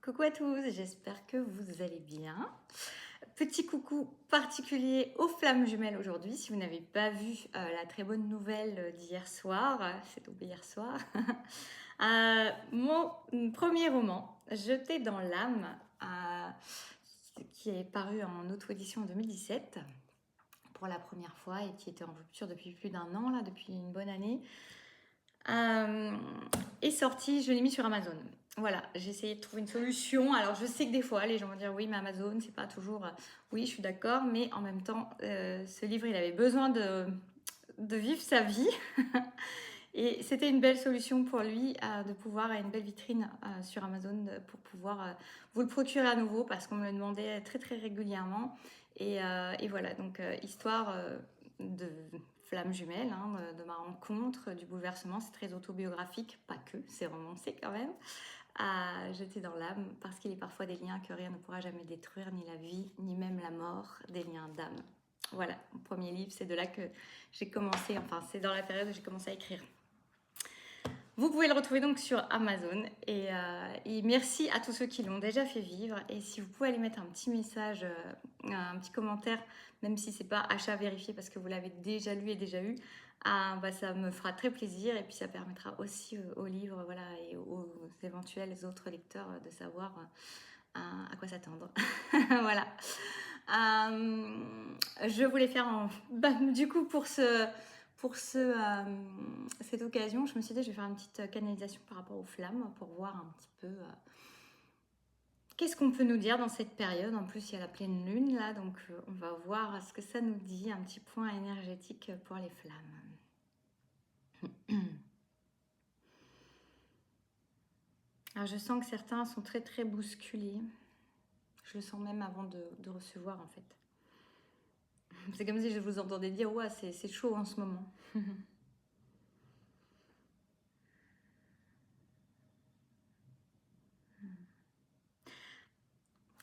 Coucou à tous, j'espère que vous allez bien. Petit coucou particulier aux flammes jumelles aujourd'hui. Si vous n'avez pas vu la très bonne nouvelle d'hier soir, c'est tombé hier soir, mon premier roman, Jeté dans l'âme, qui est paru en auto-édition en 2017 pour la première fois et qui était en rupture depuis plus d'un an, là, depuis une bonne année, est sorti, je l'ai mis sur Amazon. Voilà, j'ai essayé de trouver une solution. Alors, je sais que des fois, les gens vont dire oui, mais Amazon, c'est pas toujours. Oui, je suis d'accord, mais en même temps, ce livre, il avait besoin de vivre sa vie. Et c'était une belle solution pour lui de pouvoir avoir une belle vitrine sur Amazon pour pouvoir vous le procurer à nouveau parce qu'on me le demandait très très régulièrement. Et voilà, donc histoire de flamme jumelle, hein, de ma rencontre, du bouleversement. C'est très autobiographique, pas que, c'est romancé quand même. À jeter dans l'âme parce qu'il est parfois des liens que rien ne pourra jamais détruire, ni la vie, ni même la mort, des liens d'âme. Voilà, mon premier livre, c'est de là que j'ai commencé, enfin c'est dans la période où j'ai commencé à écrire. Vous pouvez le retrouver donc sur Amazon et merci à tous ceux qui l'ont déjà fait vivre. Et si vous pouvez aller mettre un petit message, un petit commentaire, même si c'est pas achat vérifié parce que vous l'avez déjà lu et déjà eu, ça me fera très plaisir et puis ça permettra aussi au livre, voilà, et aux éventuels autres lecteurs de savoir à quoi s'attendre. Voilà. Je voulais faire du coup cette occasion, je me suis dit je vais faire une petite canalisation par rapport aux flammes pour voir un petit peu qu'est-ce qu'on peut nous dire dans cette période. En plus il y a la pleine lune là, donc on va voir ce que ça nous dit, un petit point énergétique pour les flammes. Alors je sens que certains sont très très bousculés. Je le sens même avant de recevoir en fait. C'est comme si je vous entendais dire ouais c'est chaud en ce moment.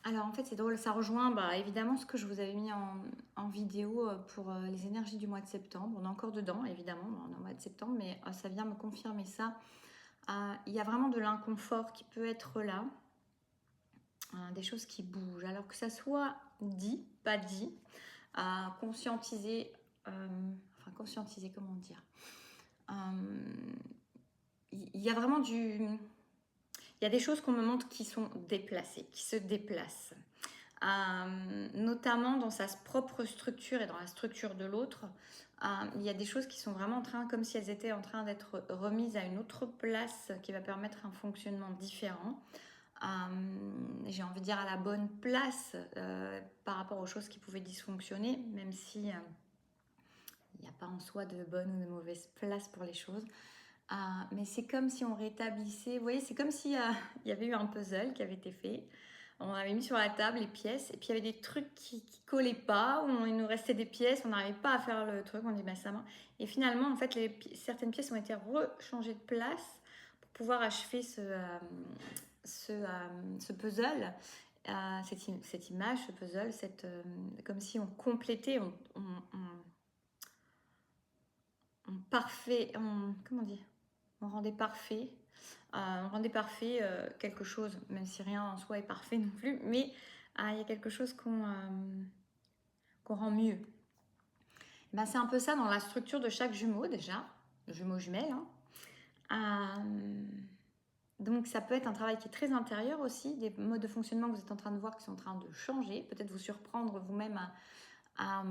Alors en fait c'est drôle, ça rejoint évidemment ce que je vous avais mis en vidéo pour les énergies du mois de septembre. On est encore dedans évidemment, on est au mois de septembre, mais ça vient me confirmer ça. Il y a vraiment de l'inconfort qui peut être là, des choses qui bougent. Alors que ça soit dit, pas dit, conscientiser, conscientiser comment dire. Il y a vraiment il y a des choses qu'on me montre qui sont déplacées, qui se déplacent. Notamment dans sa propre structure et dans la structure de l'autre, il y a des choses qui sont vraiment en train, comme si elles étaient en train d'être remises à une autre place qui va permettre un fonctionnement différent. J'ai envie de dire à la bonne place par rapport aux choses qui pouvaient dysfonctionner, même si il n'y a pas en soi de bonne ou de mauvaise place pour les choses. Mais c'est comme si on rétablissait, vous voyez, c'est comme s'il y avait eu un puzzle qui avait été fait. On avait mis sur la table les pièces et puis il y avait des trucs qui collaient pas, où il nous restait des pièces, on n'arrivait pas à faire le truc, on dit ça va. Et finalement, en fait, certaines pièces ont été rechangées de place pour pouvoir achever ce puzzle, cette image, ce puzzle, comme si on complétait, comment dire, on rendait parfait. On rendait parfait quelque chose, même si rien en soi est parfait non plus, mais il y a quelque chose qu'on rend mieux. C'est un peu ça dans la structure de chaque jumeau déjà, jumeau jumelle. Donc ça peut être un travail qui est très intérieur aussi, des modes de fonctionnement que vous êtes en train de voir qui sont en train de changer, peut-être vous surprendre vous-même à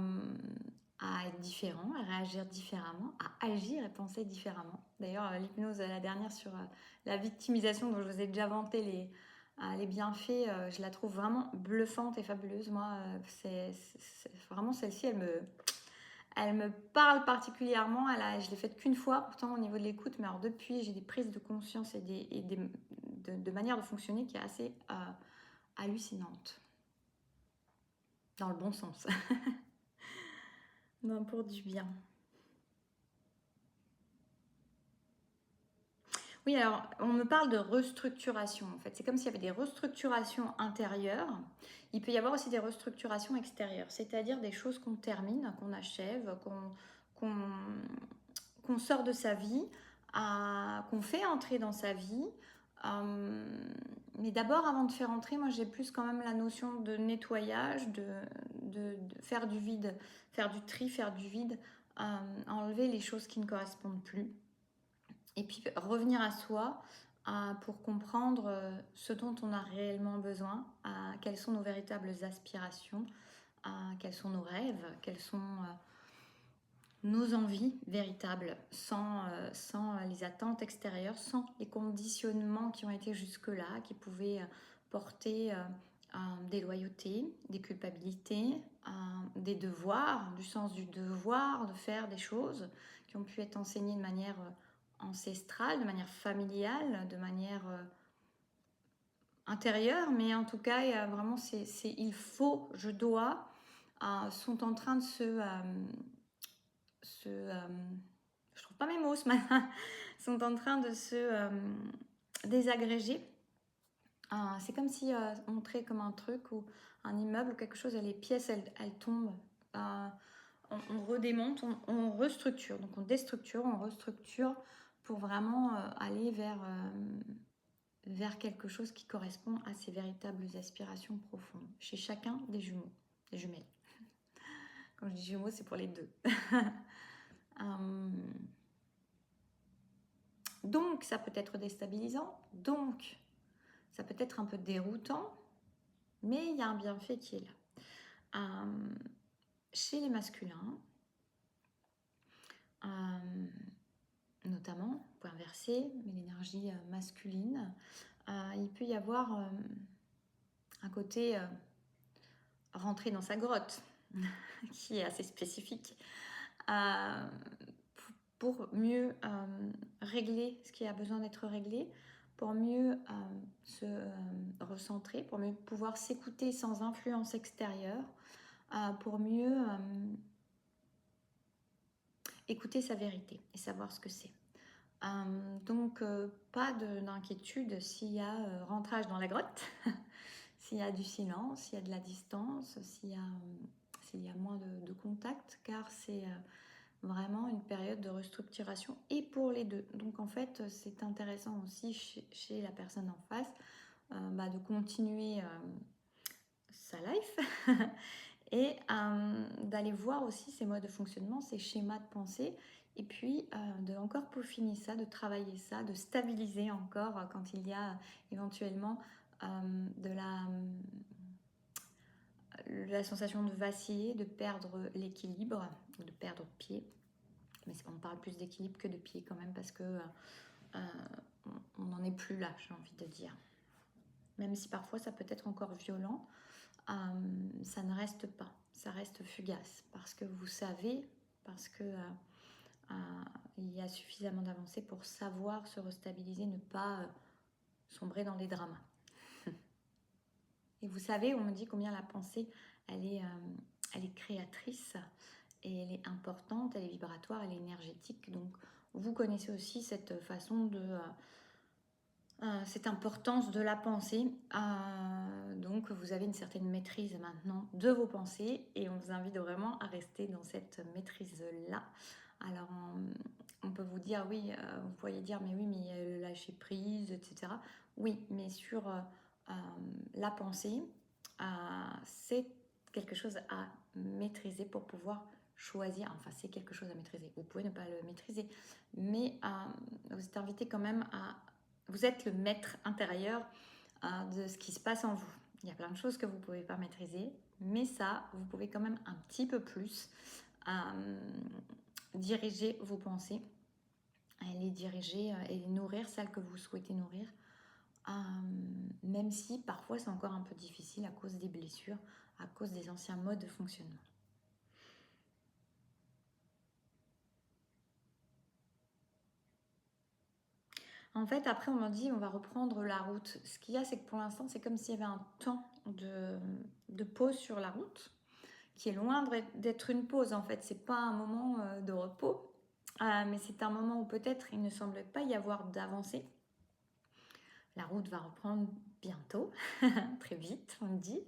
être différent, à réagir différemment, à agir et penser différemment. D'ailleurs, l'hypnose, la dernière sur la victimisation dont je vous ai déjà vanté les bienfaits, je la trouve vraiment bluffante et fabuleuse. Moi, c'est vraiment celle-ci, elle me parle particulièrement. Je l'ai faite qu'une fois pourtant au niveau de l'écoute, mais alors depuis, j'ai des prises de conscience et de manière de fonctionner qui est assez hallucinante. Dans le bon sens. Non, pour du bien. Oui, alors on me parle de restructuration en fait. C'est comme s'il y avait des restructurations intérieures. Il peut y avoir aussi des restructurations extérieures, c'est-à-dire des choses qu'on termine, qu'on achève, qu'on sort de sa vie, qu'on fait entrer dans sa vie. mais d'abord, avant de faire entrer, moi j'ai plus quand même la notion de nettoyage, de faire du vide, faire du tri, faire du vide, enlever les choses qui ne correspondent plus. Et puis revenir à soi pour comprendre ce dont on a réellement besoin, quelles sont nos véritables aspirations, quels sont nos rêves, quels sont nos envies véritables, sans les attentes extérieures, sans les conditionnements qui ont été jusque-là, qui pouvaient porter des loyautés, des culpabilités, des devoirs, du sens du devoir de faire des choses qui ont pu être enseignées de manière ancestrale, de manière familiale, de manière intérieure, mais en tout cas, il y a vraiment il faut, je dois, sont en train de je trouve pas mes mots ce matin, sont en train de se désagréger. C'est comme si on montrait comme un truc ou un immeuble ou quelque chose, et les pièces elles tombent. On redémonte, on restructure. Donc on déstructure, on restructure pour vraiment aller vers quelque chose qui correspond à ses véritables aspirations profondes. Chez chacun des jumeaux, des jumelles. Quand je dis jumeaux, c'est pour les deux. Donc ça peut être déstabilisant, donc ça peut être un peu déroutant, mais il y a un bienfait qui est là. Chez les masculins, notamment, on peut inverser, mais l'énergie masculine, il peut y avoir un côté rentrer dans sa grotte, qui est assez spécifique, pour mieux régler ce qui a besoin d'être réglé, pour mieux se recentrer, pour mieux pouvoir s'écouter sans influence extérieure, pour mieux écouter sa vérité et savoir ce que c'est. Donc, pas d'inquiétude s'il y a rentrage dans la grotte, s'il y a du silence, s'il y a de la distance, s'il y a moins de contact, car c'est vraiment une période de restructuration et pour les deux. Donc, en fait, c'est intéressant aussi chez la personne en face de continuer sa life et d'aller voir aussi ses modes de fonctionnement, ses schémas de pensée, et puis de encore peaufiner ça, de travailler ça, de stabiliser encore quand il y a éventuellement de la sensation de vaciller, de perdre l'équilibre, ou de perdre pied. Mais on parle plus d'équilibre que de pied quand même, parce que on n'en est plus là, j'ai envie de dire. Même si parfois ça peut être encore violent, ça ne reste pas, ça reste fugace, parce que vous savez, parce que il y a suffisamment d'avancées pour savoir se restabiliser, ne pas sombrer dans les dramas. Et vous savez, on me dit combien la pensée, elle est créatrice, et elle est importante, elle est vibratoire, elle est énergétique. Donc vous connaissez aussi cette façon de... cette importance de la pensée. Donc vous avez une certaine maîtrise maintenant de vos pensées, et on vous invite vraiment à rester dans cette maîtrise-là. Alors on peut vous dire, oui, vous pourriez dire, mais oui, mais le lâcher prise, etc. Oui, mais sur la pensée, c'est quelque chose à maîtriser pour pouvoir choisir. Enfin, c'est quelque chose à maîtriser. Vous pouvez ne pas le maîtriser, mais vous êtes invité quand même à... Vous êtes le maître intérieur de ce qui se passe en vous. Il y a plein de choses que vous ne pouvez pas maîtriser, mais ça, vous pouvez quand même un petit peu plus diriger vos pensées, et les diriger et les nourrir, celles que vous souhaitez nourrir, même si parfois c'est encore un peu difficile à cause des blessures, à cause des anciens modes de fonctionnement. En fait, après, on m'a dit on va reprendre la route. Ce qu'il y a, c'est que pour l'instant, c'est comme s'il y avait un temps de pause sur la route, qui est loin d'être une pause. En fait, c'est pas un moment de repos, mais c'est un moment où peut-être il ne semble pas y avoir d'avancée. La route va reprendre bientôt, très vite, on me dit.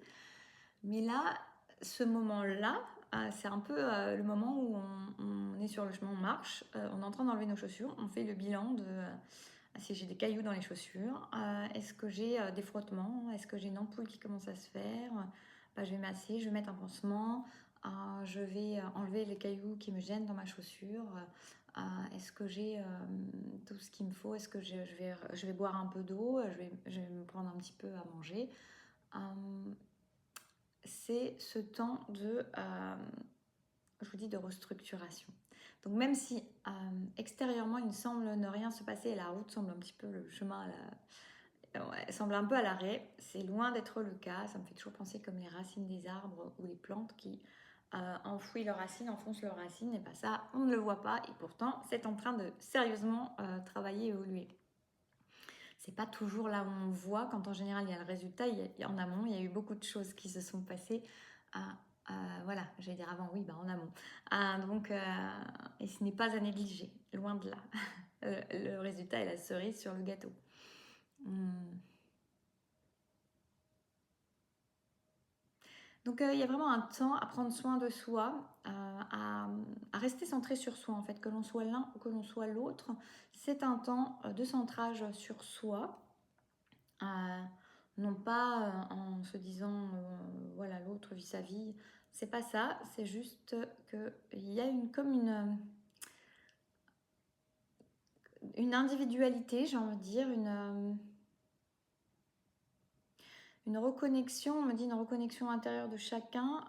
Mais là, ce moment-là, c'est un peu le moment où on est sur le chemin, on marche, on est en train d'enlever nos chaussures, on fait le bilan si j'ai des cailloux dans les chaussures, est-ce que j'ai des frottements, est-ce que j'ai une ampoule qui commence à se faire, je vais masser, je vais mettre un pansement, je vais enlever les cailloux qui me gênent dans ma chaussure, est-ce que j'ai tout ce qu'il me faut, est-ce que je vais boire un peu d'eau, je vais me prendre un petit peu à manger. C'est ce temps de, je vous dis, de restructuration. Donc même si extérieurement il ne semble ne rien se passer et la route semble un petit peu, le chemin semble un peu à l'arrêt, c'est loin d'être le cas. Ça me fait toujours penser comme les racines des arbres ou les plantes qui enfouissent leurs racines, enfoncent leurs racines, et pas ça, on ne le voit pas et pourtant c'est en train de sérieusement travailler, évoluer. C'est pas toujours là où on voit, quand en général il y a le résultat, en amont, il y a eu beaucoup de choses qui se sont passées. Voilà, j'allais dire avant, oui, en amont. Donc, et ce n'est pas à négliger, loin de là. Le résultat est la cerise sur le gâteau. Donc il y a vraiment un temps à prendre soin de soi, à rester centré sur soi en fait, que l'on soit l'un ou que l'on soit l'autre. C'est un temps de centrage sur soi, non pas en se disant voilà l'autre vit sa vie. C'est pas ça, c'est juste qu'il y a une individualité, j'ai envie de dire, une reconnexion, on me dit une reconnexion intérieure de chacun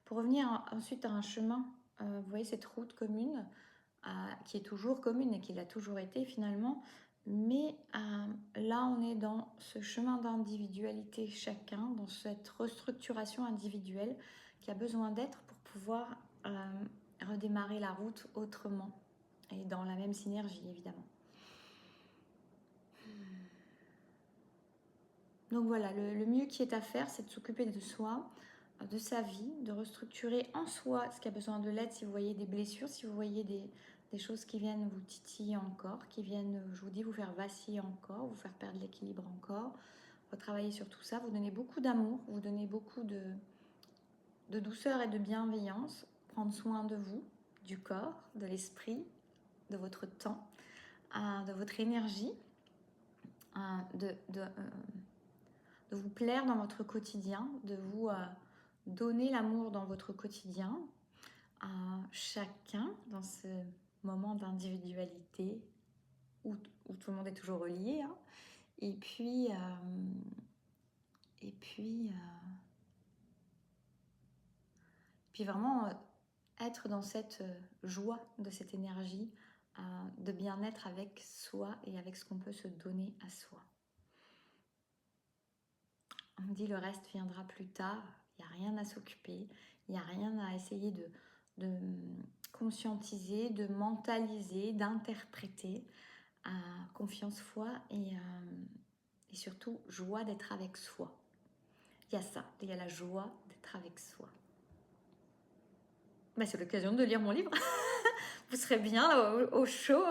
pour revenir ensuite à un chemin. Vous voyez cette route commune qui est toujours commune et qui l'a toujours été finalement. Mais là, on est dans ce chemin d'individualité chacun, dans cette restructuration individuelle qui a besoin d'être pour pouvoir redémarrer la route autrement et dans la même synergie évidemment. Donc voilà, le mieux qui est à faire, c'est de s'occuper de soi, de sa vie, de restructurer en soi ce qui a besoin de l'aide. Si vous voyez des blessures, si vous voyez des choses qui viennent vous titiller encore, qui viennent, je vous dis, vous faire vaciller encore, vous faire perdre l'équilibre encore, retravailler sur tout ça, vous donnez beaucoup d'amour, vous donnez beaucoup de douceur et de bienveillance, prendre soin de vous, du corps, de l'esprit, de votre temps, de votre énergie, de vous plaire dans votre quotidien, de vous donner l'amour dans votre quotidien, à chacun dans ce moment d'individualité où tout le monde est toujours relié. Hein. Et puis vraiment être dans cette joie de cette énergie de bien-être avec soi et avec ce qu'on peut se donner à soi. On me dit le reste viendra plus tard, il n'y a rien à s'occuper, il n'y a rien à essayer de conscientiser, de mentaliser, d'interpréter. Confiance, foi et surtout joie d'être avec soi. Il y a ça, il y a la joie d'être avec soi. C'est l'occasion de lire mon livre. Vous serez bien au chaud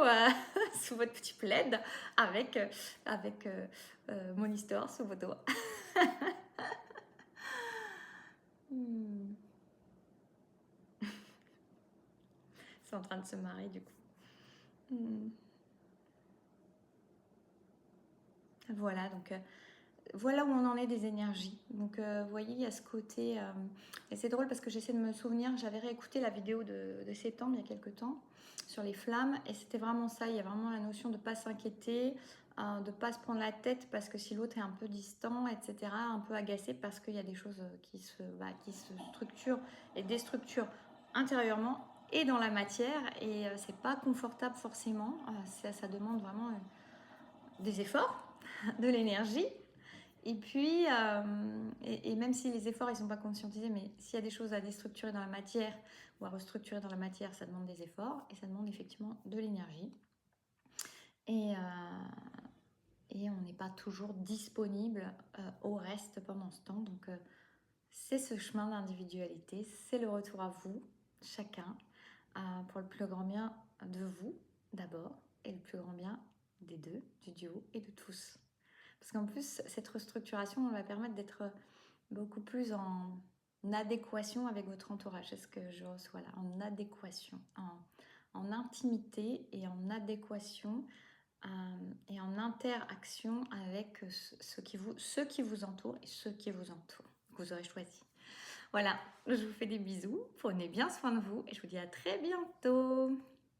sous votre petit plaid avec mon histoire sous vos doigts. C'est en train de se marrer du coup. Voilà, donc voilà où on en est des énergies. Donc vous voyez, il y a ce côté... et c'est drôle parce que j'essaie de me souvenir, j'avais réécouté la vidéo de septembre il y a quelques temps sur les flammes et c'était vraiment ça, il y a vraiment la notion de ne pas s'inquiéter, de ne pas se prendre la tête parce que si l'autre est un peu distant, etc., un peu agacé parce qu'il y a des choses qui se structurent et déstructurent intérieurement et dans la matière et c'est pas confortable forcément, ça demande vraiment des efforts, de l'énergie. Et puis, et même si les efforts ils sont pas conscientisés, mais s'il y a des choses à déstructurer dans la matière ou à restructurer dans la matière, ça demande des efforts et ça demande effectivement de l'énergie. Et on n'est pas toujours disponible au reste pendant ce temps. Donc, c'est ce chemin d'individualité, c'est le retour à vous, chacun, pour le plus grand bien de vous d'abord et le plus grand bien des deux, du duo et de tous. Parce qu'en plus, cette restructuration va permettre d'être beaucoup plus en adéquation avec votre entourage. C'est ce que je reçois là, en adéquation, en intimité et en adéquation et en interaction avec ceux qui vous entourent et ceux qui vous entourent, que vous aurez choisi. Voilà, je vous fais des bisous, prenez bien soin de vous et je vous dis à très bientôt.